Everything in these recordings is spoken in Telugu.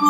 నిన్న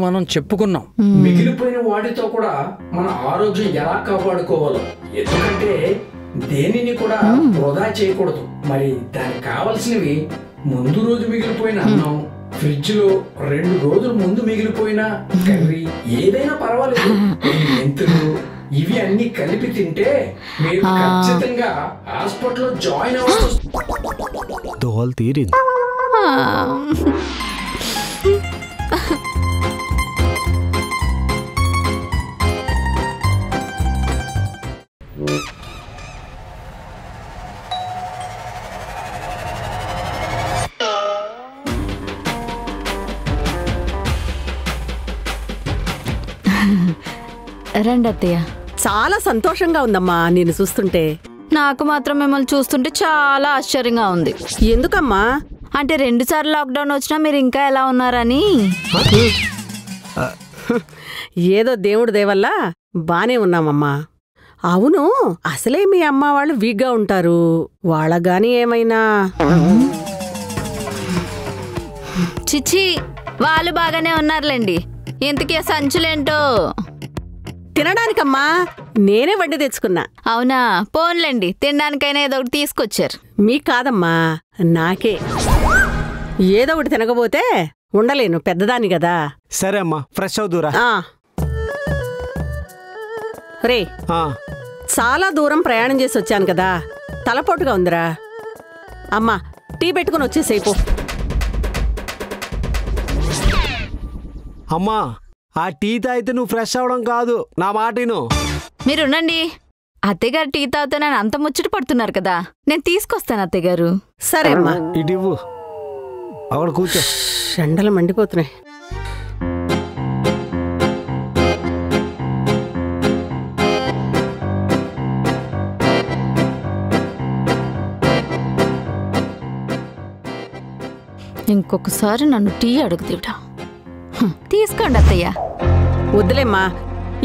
మనం చెప్పుకున్నాం మిగిలిపోయిన వాటితో కూడా మన ఆరోగ్యం ఎలా కాపాడుకోవాలో. ఎందుకంటే దేనిని కూడా వృధా చేయకూడదు. మరి దానికి కావలసినవి ముందు రోజు మిగిలిపోయిన అన్నం, ఫ్రిడ్జ్ లో 2 రోజుల ముందు మిగిలిపోయిన కర్రీ, ఏదైనా పర్వాలేదు, మెంతులు, ఇవి అన్ని కలిపి తింటే మీరు ఖచ్చితంగా హాస్పిటల్లో జాయిన్ అవ్వచ్చు. దోల్ తీరింది. రండి అత్తయ్య. చాలా సంతోషంగా ఉందమ్మా నేను చూస్తుంటే. నాకు మాత్రం మిమ్మల్ని చూస్తుంటే చాలా ఆశ్చర్యంగా ఉంది. ఎందుకమ్మా? అంటే 2 సార్లు లాక్డౌన్ వచ్చినా మీరు ఇంకా ఎలా ఉన్నారని. ఏదో దేవుడి దయవల్ల బానే ఉన్నామమ్మా. అవును, అసలే మీ అమ్మ వాళ్ళు వీక్గా ఉంటారు. వాళ్ళగాని ఏమైనా? చిచ్చి, వాళ్ళు బాగానే ఉన్నారులేండి. ఇంతకీ సంచులేంటో? తినడానికమ్మా, నేనే వండి తెచ్చుకున్నా. అవునా? పోన్లేండి, తినడానికైనా ఏదో ఒకటి తీసుకొచ్చారు. మీకు కాదమ్మా, నాకే. ఏదో ఒకటి తినకపోతే ఉండలేను, పెద్దదాన్ని కదా. సరే అమ్మా, ఫ్రెష్ అవుదురా. రే, చాలా దూరం ప్రయాణం చేసి వచ్చాను కదా, తలపోటుగా ఉందిరా. అమ్మా, టీ పెట్టుకుని వచ్చేసేపు. అమ్మా, ఆ టీ తాగితే నువ్వు ఫ్రెష్ అవడం కాదు, నా మాటను. మీరుండండి. అత్తయ్యగారు టీ తాగుతానని అంత ముచ్చట పడుతున్నారు కదా, నేను తీసుకొస్తాను అత్తయ్యగారు. సరే అమ్మా, ఇటు ఇవ్వు. అక్కడ కూర్చో. ఎండలు మండిపోతున్నాయి. ఇంకొకసారి నన్ను టీ అడుగుతాడా? తీసుకోండి అత్తయ్య. వద్దులేమ్మా,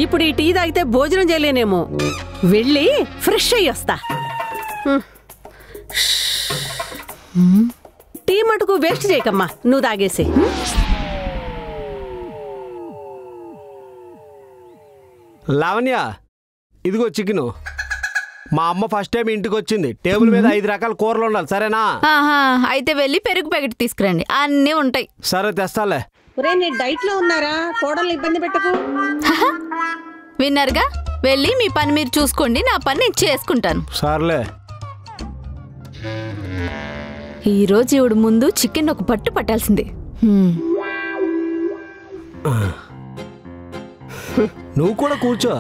ఇప్పుడు ఈ టీ తాగితే భోజనం చేయలేనేమో. వెళ్ళి ఫ్రెష్ అయ్యి వస్తా. టీ మటుకు వేస్ట్ చేయకమ్మా, నువ్వు తాగేసి. లావణ్య, ఇదిగో చికెను. మా అమ్మ ఫస్ట్ టైం ఇంటికి వచ్చింది. టేబుల్ మీద 5 రకాల కూరలు ఉండాలి, సరేనా? అయితే వెళ్ళి పెరుగు ప్యాకెట్ తీసుకురండి, అన్నీ ఉంటాయి. సరే, తెస్తాలే. నీ డైట్ లో ఉన్నారా? కోడలు ఇబ్బంది పెట్టకు. విన్నారుగా, వెళ్ళి మీ పని మీరు చూసుకోండి, నా పని నేను చేసుకుంటాను. సర్లే. ఈరోజు ఇవిడు ముందు చికెన్ ఒక పట్టు పట్టాల్సిందే. నువ్వు కూడా కూర్చో.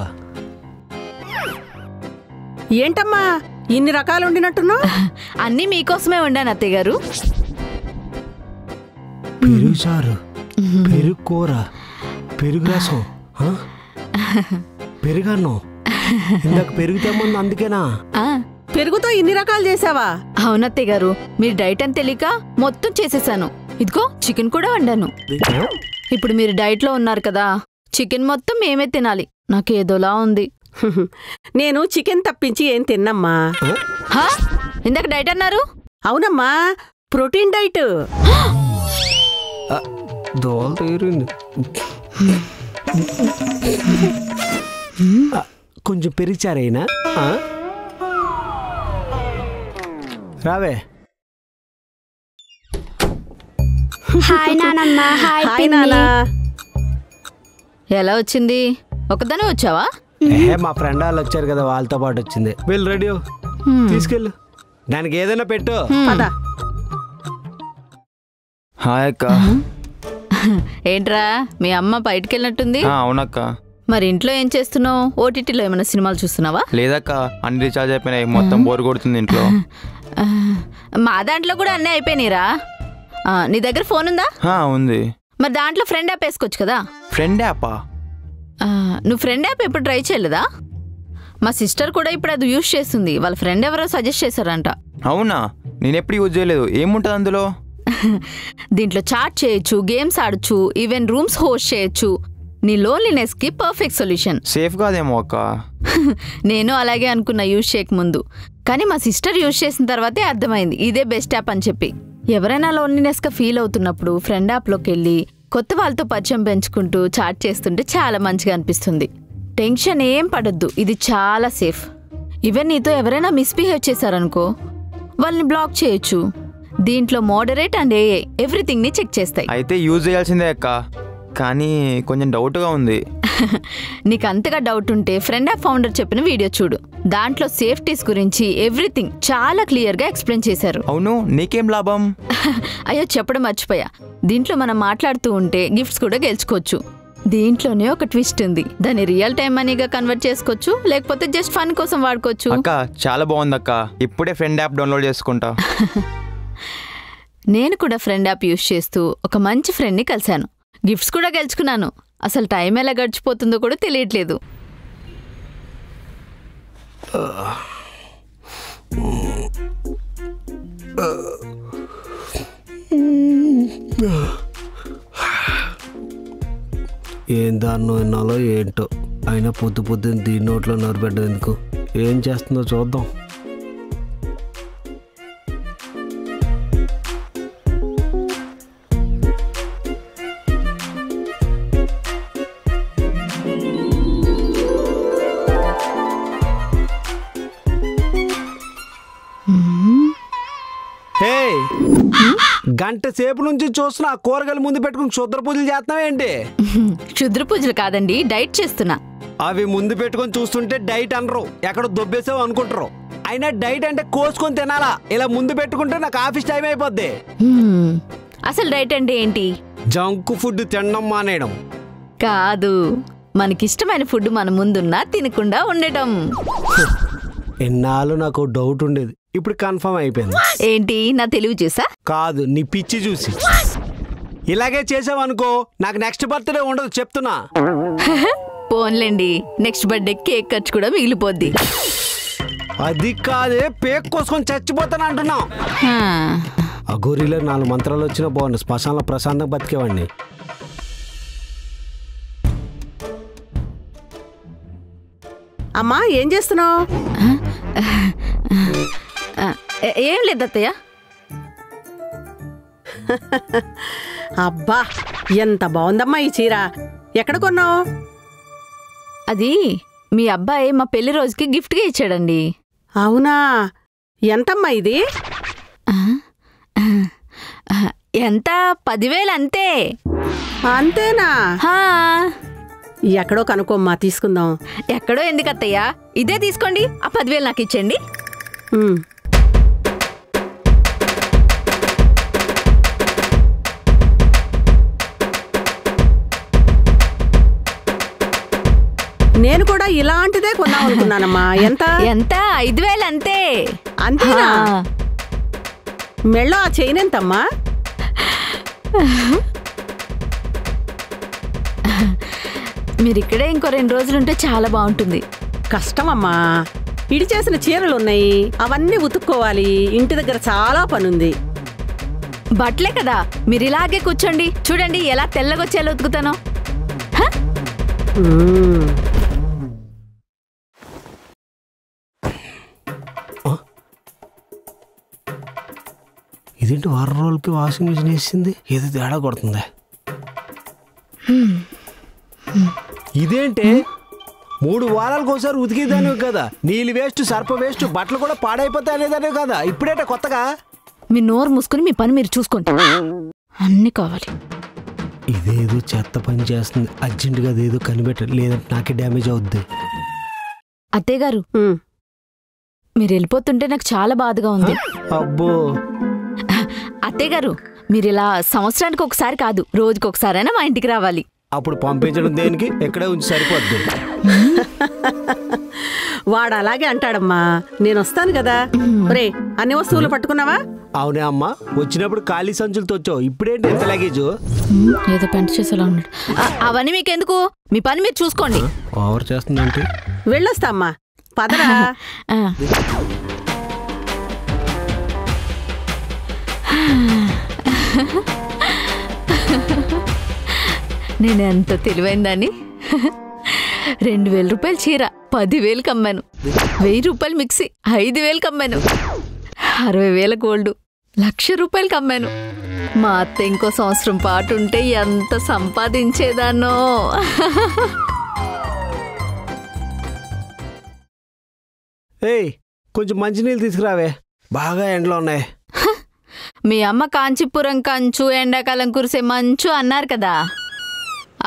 ఏంటమ్మా ఇన్ని రకాలు వండినట్టున్నావు? అన్నీ మీకోసమే వండాను అత్తయ్య గారు. పెరుగు చారు, పెరుగు కూర, పెరుగు రసం, పెరుగన్నం. ఇందాక పెరుగు తెమ్మంది అందుకేనా? పెరుగుతో ఇన్ని రకాలు చేసావా? అవునత్తయ్య గారు, మీరు డైట్ అని తెలియక మొత్తం చేసేసాను. ఇదిగో చికెన్ కూడా వండాను. ఇప్పుడు మీరు డైట్ లో ఉన్నారు కదా, చికెన్ మొత్తం మేమే తినాలి. నాకేదోలా ఉంది. నేను చికెన్ తప్పించి ఏం తిన్నమ్మా. ఇందాక డైట్ అన్నారు? అవునమ్మా, ప్రోటీన్ డైట్. దోల తీరింది. కొంచెం పెరిచారైనా రావే. హాయ్ నానమ్మ. హాయ్ నానా. ఎలా వచ్చింది? ఒకదానే వచ్చావా? మా ఫ్రెండ్ వాళ్ళు వచ్చారు కదా, వాళ్ళతో పాటు వచ్చింది. వెళ్ళు, రెడీ తీసుకెళ్ళు. దానికి ఏదైనా పెట్టు. హాయ్ అక్క. ఏంట్రా, మీ అమ్మ బయటికి వెళ్ళినట్టుంది? అవునక్క. మరి ఇంట్లో ఏం చేస్తున్నావు? ఓటీటీలో ఏమైనా సినిమాలు చూస్తున్నావా? లేదక్క, అన్ని రీఛార్జ్ అయిపోయినాయి, మొత్తం బోర్ కొడుతుంది ఇంట్లో. మా దాంట్లో కూడా అన్నీ అయిపోయినాయిరా. నీ దగ్గర ఫోన్ ఉందా? ఉంది. మరి దాంట్లో ఫ్రెండ్ యాప్ వేసుకోవచ్చు కదా. ఫ్రెండ్ యాపా? నువ్వు ఫ్రెండ్ యాప్ ఎప్పుడు ట్రై చేయలేదా? మా సిస్టర్ కూడా ఇప్పుడు అది యూజ్ చేస్తుంది. వాళ్ళ ఫ్రెండ్ ఎవరో సజెస్ట్ చేశారంట. అవునా? నేను ఎప్పుడు యూజ్ చేయలేదు. ఏముంటుంది అందులో? దీంట్లో చాట్ చేయొచ్చు, గేమ్స్ ఆడచ్చు, ఈవెన్ రూమ్స్ హోస్ట్ చేయొచ్చు. నీ లోన్లీనెస్ కి పర్ఫెక్ట్ సొల్యూషన్. సేఫ్ కాదేమో అక్క. నేను అలాగే అనుకున్నా యూజ్ చేయక ముందు, కానీ మా సిస్టర్ యూజ్ చేసిన తర్వాతే అర్థమైంది ఇదే బెస్ట్ యాప్ అని చెప్పి. ఎవరైనా లోన్లీనెస్ గా ఫీల్ అవుతున్నప్పుడు ఫ్రెండ్ యాప్లోకి వెళ్ళి కొత్త వాళ్ళతో పరిచయం పెంచుకుంటూ చాట్ చేస్తుంటే చాలా మంచిగా అనిపిస్తుంది. టెన్షన్ ఏం పడొద్దు, ఇది చాలా సేఫ్. ఈవెన్ నీతో ఎవరైనా మిస్బిహేవ్ చేశారనుకో వాళ్ళని బ్లాక్ చేయొచ్చు. దీంట్లో మోడరేట్ అండ్ ఏఐ ఎవ్రీథింగ్ ని చెక్ చేస్తాయి. అయితే యూజ్ చేయాల్సిందే అక్క, కానీ కొంచెం డౌట్గా ఉంది. నీకు అంతగా డౌట్ ఉంటే ఫ్రెండ్ యాప్ ఫౌండర్ చెప్పిన వీడియో చూడు. దాంట్లో సేఫ్టీస్ గురించి ఎవ్రీథింగ్ చాలా క్లియర్ గా ఎక్స్ప్లెయిన్ చేశారు. అవును, నీకేం లాభం? అయ్యో చెప్పడం మర్చిపోయా, దీంట్లో మనం మాట్లాడుతూ ఉంటే గిఫ్ట్స్ కూడా గెలుచుకోవచ్చు. దీంట్లోనే ఒక ట్విస్ట్ ఉంది, దాన్ని రియల్ టైం మనీగా కన్వర్ట్ చేసుకోవచ్చు, లేకపోతే జస్ట్ ఫన్ కోసం వాడుకోవచ్చు. అక్క చాలా బాగుంది అక్క, ఇప్పుడే ఫ్రెండ్ యాప్ డౌన్లోడ్ చేసుకుంటా. నేను కూడా ఫ్రెండ్ యాప్ యూజ్ చేస్తూ ఒక మంచి ఫ్రెండ్ని కలిశాను, గిఫ్ట్స్ కూడా గెలుచుకున్నాను. అసలు టైం ఎలా గడిచిపోతుందో కూడా తెలియట్లేదు. ఏం దాన్నో విన్నాలో ఏంటో, అయినా పొద్దున్న దీని నోట్లో నోరుపెట్టదు ఎందుకు? ఏం చేస్తుందో చూద్దాం. గంట సేపు నుంచి చూస్తున్నా కూరగాయలు ముందు పెట్టుకుని క్షుద్ర పూజలు చేస్తున్నావేంటి? క్షుద్ర పూజలు కాదండి, డైట్ చేస్తున్నా. అవి ముందు పెట్టుకొని చూస్తుంటే డైట్ అనరు, ఎక్కడ దొబ్బేసావు అనుకుంటారు. అయినా డైట్ అంటే కోసుకొని తినాలా, ఇలా ముందు పెట్టుకుంటే నాకు ఆఫీస్ టైం అయిపోద్ది. అసలు డైట్ అంటే ఏంటి? జంక్ ఫుడ్ తినడం మానేయడం కాదు, మనకిష్టమైన ఫుడ్ మన ముందున్నా తినకుండా ఉండటం. ఎన్నాళ్ళు నాకు డౌట్ ఉండేది, ఇప్పుడు కన్ఫర్మ్ అయిపోయింది. ఏంటి, నా తెలివి చూసా? కాదు, నీ పిచ్చి చూసి. ఇలాగే చేసావనుకో నాకు నెక్స్ట్ బర్త్డే ఉండదు చెప్తున్నా. పోన్లేండి, నెక్స్ట్ బర్త్డే కేక్ ఖర్చు కూడా మిగిలిపోద్ది. అది కాదే, పేక్ కోసుకొని చచ్చిపోతాను అంటున్నావు. ఆ గోరీలో 4 మంత్రాలు వచ్చినా బాగుండు, శ్మశానంలో ప్రశాంతంగా బతికేవాడిని. అమ్మా ఏం చేస్తున్నావు? ఏం లేదు అత్తయ్య. అబ్బా ఎంత బాగుందమ్మా ఈ చీర, ఎక్కడ కొన్నావు? అది మీ అబ్బాయి మా పెళ్లి రోజుకి గిఫ్ట్గా ఇచ్చాడండి. అవునా, ఎంతమ్మా ఇది? ఎంత? 10,000 అంతే. అంతేనా? ఎక్కడో కనుకోమ్మా, తీసుకుందాం. ఎక్కడో ఎందుకు అత్తయ్య, ఇదే తీసుకోండి. ఆ 10,000 నాకు ఇచ్చేయండి. నేను కూడా ఇలాంటిదే కొన్నాం అనుకున్నానమ్మా. ఎంత? 5,000 అంతే. అంతేనా? మెళ్ళో ఆ చైన్ ఎంతమ్మా? మీరిక్కడే ఇంకో 2 రోజులుంటే చాలా బాగుంటుంది. కష్టమమ్మా, ఇడి చేసిన చీరలున్నాయి, అవన్నీ ఉతుక్కోవాలి. ఇంటి దగ్గర చాలా పనుంది. బట్టలే కదా, మీరు ఇలాగే కూర్చోండి. చూడండి ఎలా తెల్లగొచ్చేలా ఉతుకుతానో. ఇదేంటి 6 రోజులకి వాషింగ్ మిషన్ వేసింది, ఏదో తేడా కొడుతుంది. ఇదేంటి 3 వారాలకు ఒకసారి ఉతికేదానివి కదా, నీళ్ళు వేస్ట్, సర్ప వేస్ట్, బట్టలు కూడా పాడైపోతాయి అనేదానివి కదా, ఇప్పుడేట కొత్తగా? మీ నోరు మూసుకుని మీ పని మీరు చూసుకోండి, అన్నీ కావాలి. ఇదేదో చెత్త పని చేస్తుంది, అర్జెంటుగా అదేదో కనిపెట్టాలి, లేదంటే నాకే డ్యామేజ్ అవుద్ది. అత్తయ్య గారు, మీరు వెళ్ళిపోతుంటే నాకు చాలా బాధగా ఉంది. అబ్బో అత్తయ్య గారు, మీరు ఇలా సంవత్సరానికి ఒకసారి కాదు, రోజుకి ఒకసారైనా మా ఇంటికి రావాలి. అప్పుడు పంపించడం దేనికి, ఎక్కడే ఉంచి సరిపోద్ది. వాడు అలాగే అంటాడమ్మా, నేను వస్తాను కదా. రే, అన్ని వస్తువులు పట్టుకున్నావా? అవునే అమ్మా, వచ్చినప్పుడు ఖాళీ సంచులతో వచ్చావు, ఇప్పుడేంటి ఎంత లగేజ్? ఏదో పెంట చేసేలా ఉన్నాడు. అవన్నీ మీకెందుకు, మీ పని మీరు చూసుకోండి. ఓవర్ చేస్తుందంటే వెళ్ళొస్తా అమ్మా, పదరా. నేను ఎంత తెలివైందని 2000 రూపాయల చీర 10,000కి అమ్మాను. 1000 రూపాయల మిక్సీ 5,000కి అమ్మాను. 60,000 గోల్డ్ 1,00,000 రూపాయలకి అమ్మాను. మా అత్త ఇంకో సంవత్సరం పాటు ఉంటే ఎంత సంపాదించేదానో. ఏయ్ కొంచెం మంచినీళ్ళు తీసుకురావే, బాగా ఎండలో ఉన్నాయి. మీ అమ్మ కాంచీపురం కంచు, ఎండాకాలం కురిసే మంచు అన్నారు కదా.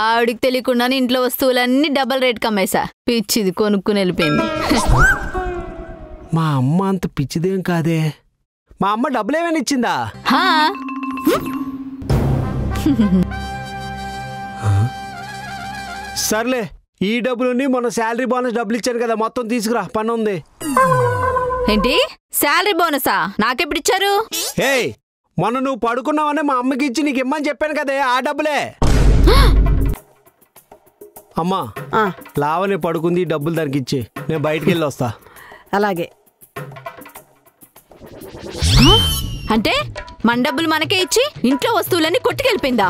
ఆవిడికి తెలియకుండానే ఇంట్లో వస్తువులన్నీ డబల్ రేట్కి అమ్మేశా. పిచ్చిది కొనుక్కుని వెళ్ళిపోయింది. మా అమ్మ అంత పిచ్చిదేం కాదే. మా అమ్మ డబ్బులేమైనా ఇచ్చిందా? హా, సర్లే, ఈ డబ్బులుని మొన్న శాలరీ బోనస్ డబ్బులు ఇచ్చాను కదా, మొత్తం తీసుకురా, పని ఉంది. ఏంటి శాలరీ బోనసా? నాకెప్పుడిచ్చారు? హే, మొన్న నువ్వు పడుకున్నావని మా అమ్మకి ఇచ్చి నీకు ఇమ్మని చెప్పాను కదే, ఆ డబ్బులే. అమ్మా, లావని పడుకుంది, డబ్బులు దానికి ఇచ్చి నేను బయటికి వెళ్ళి వస్తా. అలాగే. అంటే మన డబ్బులు మనకే ఇచ్చి ఇంట్లో వస్తువులన్నీ కొట్టుకెళ్ళిపోయిందా?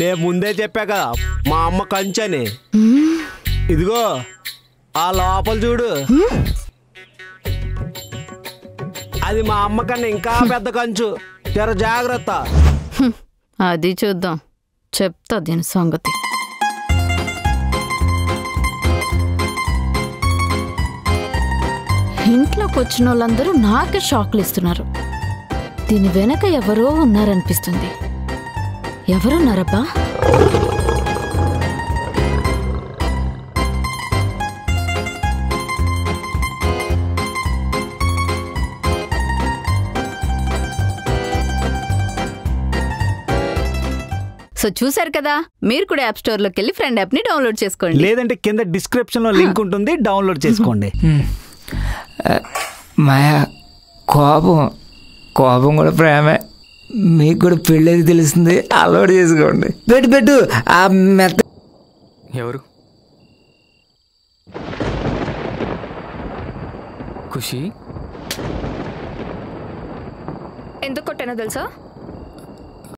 నేను ముందే చెప్పా కదా మా అమ్మ కంచని. ఇదిగో ఆ లోపల చూడు, అది మా అమ్మ కన్నా ఇంకా పెద్ద కంచు, జర జాగ్రత్త. అది చూద్దాం, చెప్తా దీని సంగతి. ఇంట్లోకి వచ్చిన వాళ్ళందరూ నాకే షాక్లు ఇస్తున్నారు. దీని వెనక ఎవరో ఉన్నారనిపిస్తుంది. ఎవరున్నారబ్బా? సో చూసారు కదా, మీరు కూడా యాప్ స్టోర్లోకి వెళ్ళి ఫ్రెండ్ యాప్ని డౌన్లోడ్ చేసుకోండి, లేదంటే కింద డిస్క్రిప్షన్లో లింక్ ఉంటుంది, డౌన్లోడ్ చేసుకోండి. మాయా, కోపం కూడా ప్రేమే. మీకు కూడా పెళ్ళేది తెలుస్తుంది, అలవాటు చేసుకోండి. పెట్టు ఆ మెత్త. ఎవరు? ఖుషి? ఎందుకు కొట్టానో తెలుసా?